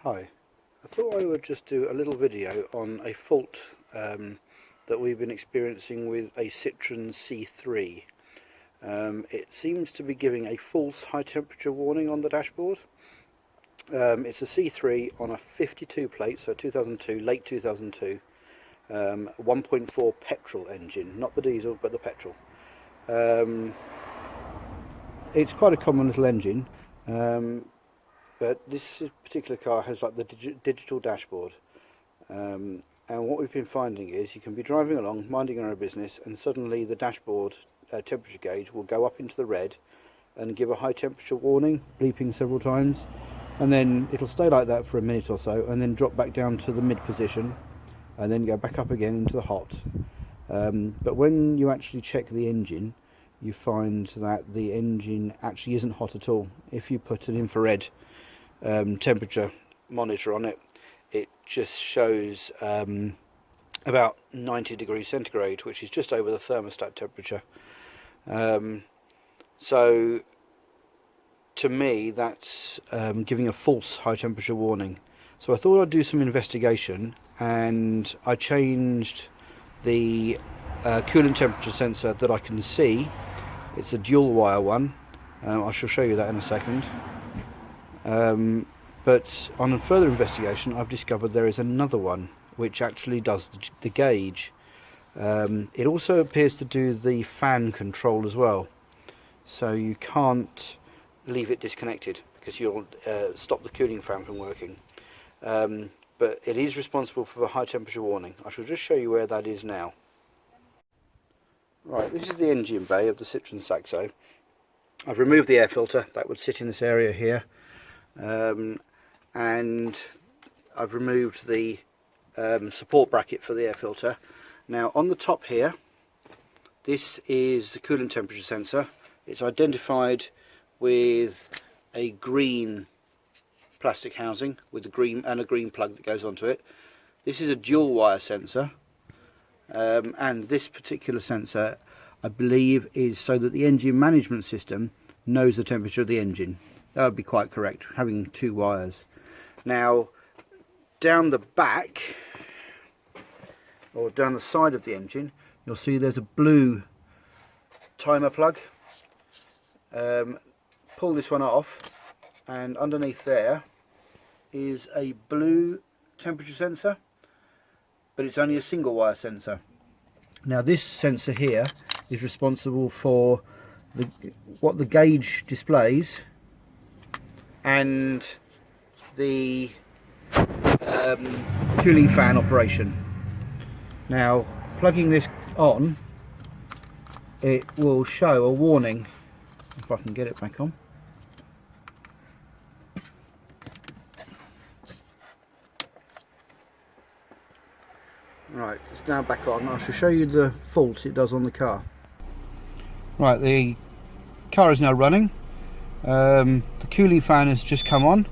Hi, I thought I would just do a little video on a fault that we've been experiencing with a Citroen C3. It seems to be giving a false high temperature warning on the dashboard. It's a C3 on a 52 plate, so 2002, late 2002, 1.4 petrol engine, not the diesel but the petrol. It's quite a common little engine. But this particular car has like the digital dashboard, and what we've been finding is you can be driving along, minding your own business, and suddenly the dashboard temperature gauge will go up into the red and give a high temperature warning, bleeping several times, and then it'll stay like that for a minute or so and then drop back down to the mid position and then go back up again into the hot. But when you actually check the engine, you find that the engine actually isn't hot at all. If you put an infrared temperature monitor on it, it just shows about 90 degrees centigrade, which is just over the thermostat temperature. So to me that's giving a false high temperature warning. So I thought I'd do some investigation, and I changed the coolant temperature sensor that I can see. It's a dual wire one. I shall show you that in a second. But on a further investigation, I've discovered there is another one which actually does the gauge. It also appears to do the fan control as well, so you can't leave it disconnected because you'll stop the cooling fan from working. But it is responsible for the high temperature warning. I shall just show you where that is now. Right, this is the engine bay of the Citroen Saxo. I've removed the air filter that would sit in this area here. And I've removed the support bracket for the air filter. Now on the top here, this is the coolant temperature sensor. It's identified with a green plastic housing with a green plug that goes onto it. This is a dual wire sensor, and this particular sensor, I believe, is so that the engine management system knows the temperature of the engine. That would be quite correct, having two wires. Now, down the back, or down the side of the engine, you'll see there's a blue timer plug. Pull this one off, and underneath there is a blue temperature sensor, but it's only a single wire sensor. Now this sensor here is responsible for what the gauge displays and the cooling fan operation. Now plugging this on, it will show a warning, if I can get it back on. Right, it's now back on. I shall show you the faults it does on the car. Right, the car is now running. The cooling fan has just come on,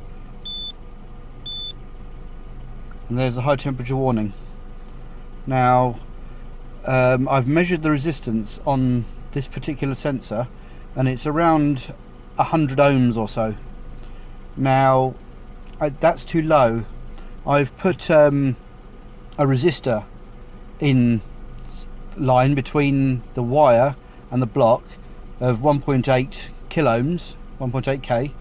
and there's the high temperature warning. Now I've measured the resistance on this particular sensor, and it's around 100 ohms or so. Now that's too low. I've put a resistor in line between the wire and the block of 1.8 kiloohms, 1.8k,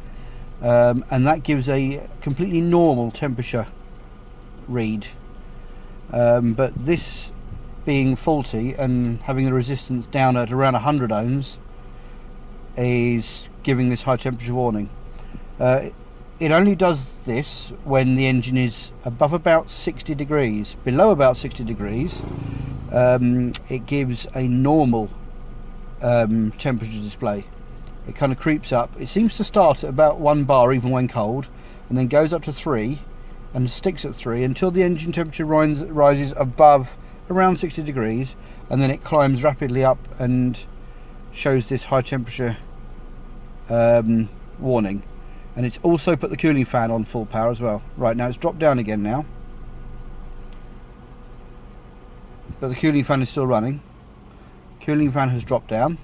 and that gives a completely normal temperature read. But this being faulty and having the resistance down at around 100 ohms is giving this high temperature warning. It only does this when the engine is above about 60 degrees. Below about 60 degrees, it gives a normal temperature display. It kind of creeps up. It seems to start at about 1 bar even when cold, and then goes up to 3 and sticks at 3 until the engine temperature rises above around 60 degrees, and then it climbs rapidly up and shows this high temperature warning. And it's also put the cooling fan on full power as well. Right, now it's dropped down again now, but the cooling fan is still running. Cooling fan has dropped down.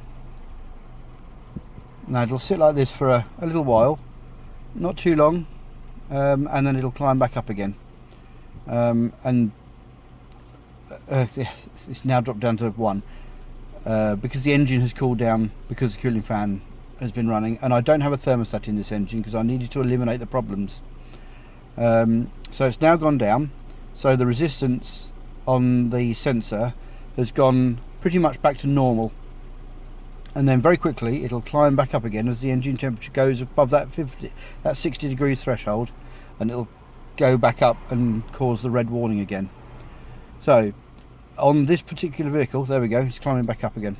Now it'll sit like this for a little while, not too long, and then it'll climb back up again. And it's now dropped down to 1 because the engine has cooled down, because the cooling fan has been running, and I don't have a thermostat in this engine because I needed to eliminate the problems. So it's now gone down, so the resistance on the sensor has gone pretty much back to normal, and then very quickly it'll climb back up again as the engine temperature goes above that 60 degrees threshold, and it'll go back up and cause the red warning again. So on this particular vehicle, there we go, it's climbing back up again.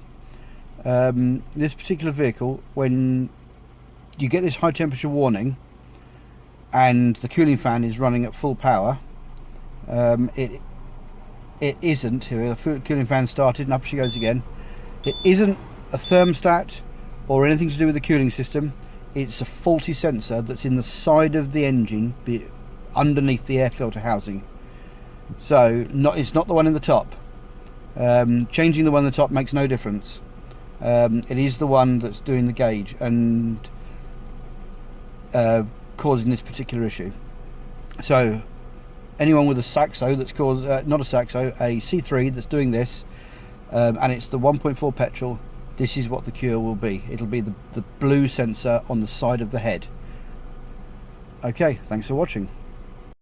This particular vehicle, when you get this high temperature warning and the cooling fan is running at full power, it isn't, here the cooling fan started and up she goes again, it isn't a thermostat or anything to do with the cooling system. It's a faulty sensor that's in the side of the engine, underneath the air filter housing. So it's not the one in the top. Changing the one in the top makes no difference. It is the one that's doing the gauge and causing this particular issue. So anyone with a Saxo that's caused, not a Saxo, a C3 that's doing this, and it's the 1.4 petrol, this is what the cure will be. It'll be the blue sensor on the side of the head. Okay, thanks for watching.